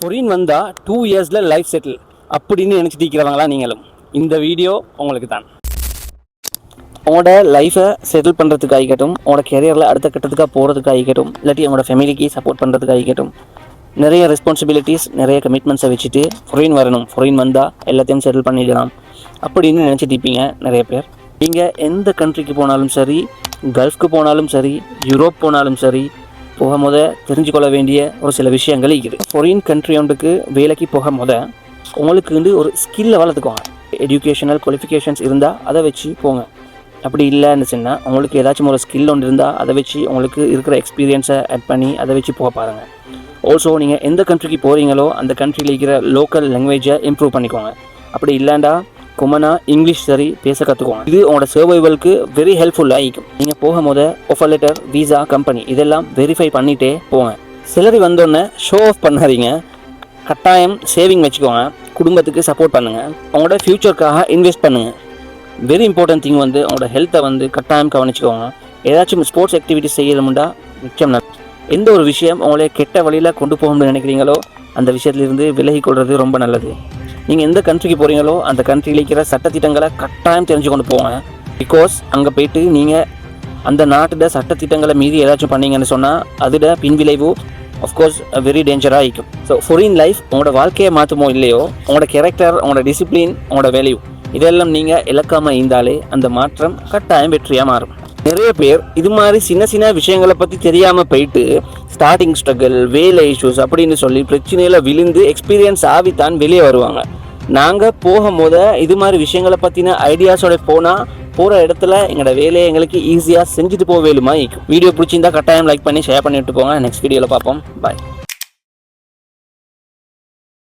Foreign வந்தால் 2 இயர்ஸில் life settle அப்படின்னு நினச்சிட்டு இருக்கிறவங்களா நீங்களும் இந்த வீடியோ உங்களுக்கு தான். உங்களோட லைஃப்பை செட்டில் பண்ணுறதுக்கு ஆகிக்கட்டும், உங்களோட கெரியரில் அடுத்த கட்டத்துக்காக போகிறதுக்கு ஆகிக்கட்டும், இல்லாட்டி உங்களோட ஃபேமிலிக்கு சப்போர்ட் பண்ணுறதுக்கு ஆகிக்கட்டும், நிறைய ரெஸ்பான்சிபிலிட்டிஸ் நிறைய கமிட்மெண்ட்ஸை வச்சுட்டு ஃபாரின் வரணும், ஃபாரின் வந்தால் எல்லாத்தையும் செட்டில் பண்ணிடலாம் அப்படின்னு நினச்சிட்டு இருப்பீங்க நிறைய பேர். நீங்கள் எந்த கண்ட்ரிக்கு போனாலும் சரி, கல்ஃப்க்கு போனாலும் சரி, யூரோப் போனாலும் சரி, போக தெரிஞ்சுக்கொள்ள வேண்டிய ஒரு சில விஷயங்கள் இருக்குது. ஃபாரின் கண்ட்ரி ஒன்றுக்கு வேலைக்கு போக உங்களுக்கு ஒரு ஸ்கில்லை வளர்த்துக்கோங்க. எஜுகேஷனல் குவாலிஃபிகேஷன்ஸ் இருந்தால் அதை வச்சு போங்க. அப்படி இல்லைன்னு சொன்னால் உங்களுக்கு ஏதாச்சும் ஒரு ஸ்கில் ஒன்று இருந்தால் அதை வச்சு உங்களுக்கு இருக்கிற எக்ஸ்பீரியன்ஸை ஆட் பண்ணி அதை வச்சு போக பாருங்கள். ஆல்சோ நீங்கள் எந்த கண்ட்ரிக்கு போகிறீங்களோ அந்த கண்ட்ரியில் இருக்கிற லோக்கல் லாங்குவேஜை இம்ப்ரூவ் பண்ணிக்கோங்க. அப்படி இல்லைண்டா கொமனாக இங்கிலீஷ் சரி பேச கற்றுக்கோங்க. இது உங்களோட சர்வைவலுக்கு வெரி ஹெல்ப்ஃபுல்லாக இருக்கும். நீங்கள் போகும்போது ஆஃபர் லெட்டர், விசா, கம்பெனி இதெல்லாம் வெரிஃபை பண்ணிகிட்டே போங்க. சிலரி வந்தோடனே ஷோ ஆஃப் பண்ணாதீங்க. கட்டாயம் சேவிங் வச்சுக்கோங்க. குடும்பத்துக்கு சப்போர்ட் பண்ணுங்கள். உங்களோட ஃப்யூச்சருக்காக இன்வெஸ்ட் பண்ணுங்கள். வெரி இம்பார்ட்டன்ட் திங் உங்களோட ஹெல்த்தை கட்டாயம் கவனிச்சுக்கோங்க. ஏதாச்சும் ஸ்போர்ட்ஸ் ஆக்டிவிட்டிஸ் செய்யணும்னா நிச்சயம் எந்த ஒரு விஷயம் உங்களை கெட்ட வழியில் கொண்டு போகணும்னு நினைக்கிறீங்களோ அந்த விஷயத்துலேருந்து விலகி கொள்வது ரொம்ப நல்லது. நீங்கள் எந்த கண்ட்ரிக்கு போகிறீங்களோ அந்த கண்ட்ரியில் இருக்கிற சட்டத்திட்டங்களை கட்டாயம் தெரிஞ்சு கொண்டு போங்க. பிகாஸ் அங்கே போய்ட்டு நீங்கள் அந்த நாட்டோட சட்டத்திட்டங்களை மீறி ஏதாச்சும் பண்ணீங்கன்னு சொன்னால் அதோட பின்விளைவு ஆஃப்கோர்ஸ் வெரி டேஞ்சராக இருக்கும். ஸோ ஃபாரின் லைஃப் உங்களோட வாழ்க்கையை மாற்றுமோ இல்லையோ, உங்களோட கேரக்டர், உங்களோட டிசிப்ளின், உங்களோட வேல்யூ இதெல்லாம் நீங்கள் இழக்காமல் இருந்தாலே அந்த மாற்றம் கட்டாயம் வெற்றியாக மாறும். நிறைய பேர் இது மாதிரி சின்ன சின்ன விஷயங்களை பற்றி தெரியாமல் போயிட்டு ஸ்டார்டிங் ஸ்ட்ரகிள், வேலை இஷ்யூஸ் அப்படின்னு சொல்லி பிரச்சனையில் விழுந்து எக்ஸ்பீரியன்ஸ் ஆகித்தான் வெளியே வருவாங்க. நாங்கள் போகும்போது இது மாதிரி விஷயங்களை பற்றின ஐடியாஸோட போகிற இடத்துல எங்களோட வேலையை எங்களுக்கு ஈஸியாக செஞ்சுட்டு போக வேலுமா இருக்கும். வீடியோ பிடிச்சிருந்தா கட்டாயம் லைக் பண்ணி ஷேர் பண்ணிவிட்டு போங்க. நெக்ஸ்ட் வீடியோவில் பார்ப்போம். பாய்.